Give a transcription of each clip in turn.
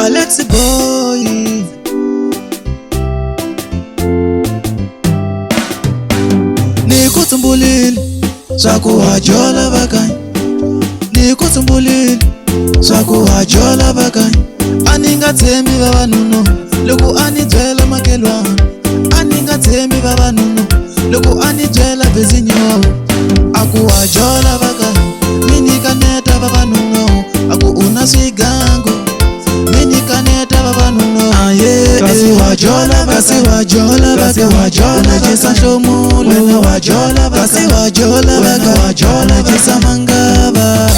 Alex boy. Nikutumbulile swakuhajola bakanye, nikutumbulile swakuhajola bakanye. Aningathembi vavanuna loko ani byela makelwana, aningathembi vavanuna loko ani byela bezinyo. Akuhajola bakanye, mini kaneta vavanuna, aku una swigangu, mini kaneta vavanuna. Aye, kasi wajola, kasi wajola, kasi wajola, jesa shomule, wena wajola, kasi wajola, wena wajola, jesa mangaba.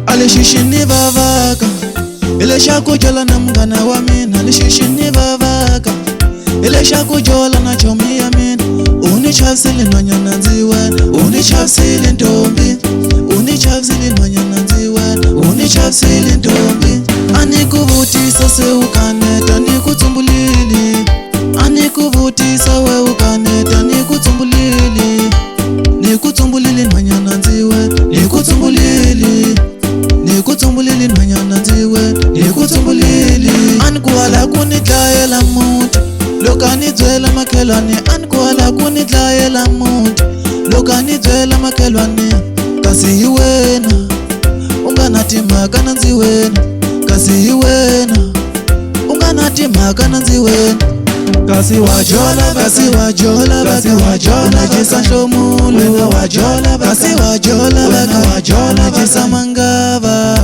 Alishishini vavaka, ile shakujola na mgana wa mina. Alishishini vavaka, ile shakujola na chomi ya mina. Unichafsili nwanyana nziwe, unichafsili ntombi, unichafsili nwanyana nziwe, unichafsili ntombi. Anikuvutisa se ukaneta nikutumbulili, anikuvutisa we ukaneta nikutumbulili, nikutumbulili nwanyana nziwe, nikutumbulili, nikutumbulili nwanyana nziwe, nikutumbulili. Anikuwala kunidlayela muti loka nidzwela makhelwane, anikuwala kunidlayela muti loka nidzwela makhelwane. Kasi hi wena unganathi mhaka na ndzi wena, kasi hi wena unganathi mhaka na ndzi wena. Kasi wajola, kasi wajola, kasi wajola, jesa nhlomule, wena wajola, kasi wajola, wena wajola, jesa mangava.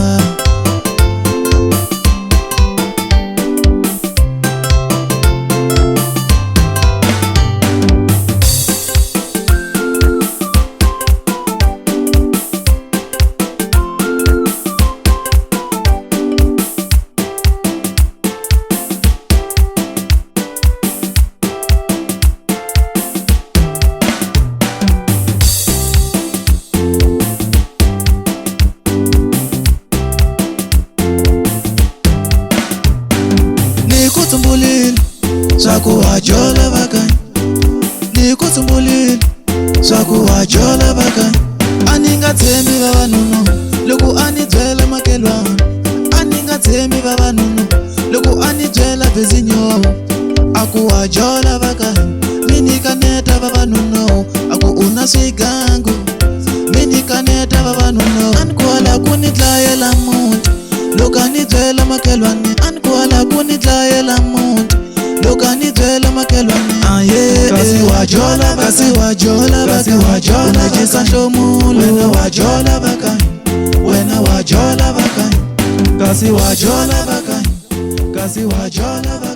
Nikutumbulile swakuhajola bakanye, nikutumbulile swakuhajola bakanye. Aningathembi vavanuna loko ani byela makelwana, aningathembi vavanuna loko ani byela bezinyo. Akuhajola bakanye, mini kaneta vavanuna, aku una swigangu, mini kaneta vavanuna. Anikuwala kunidlayela muti loka ani byela makelwane, anikuwala kunidlayela muti loka ani byela makelwane. Aye, kasi wajola, kasi wajola, kasi wajola, jesa nhlomule, wena wajola bakanye, wena wajola bakanye, kasi wajola bakanye, kasi wajola bakanye.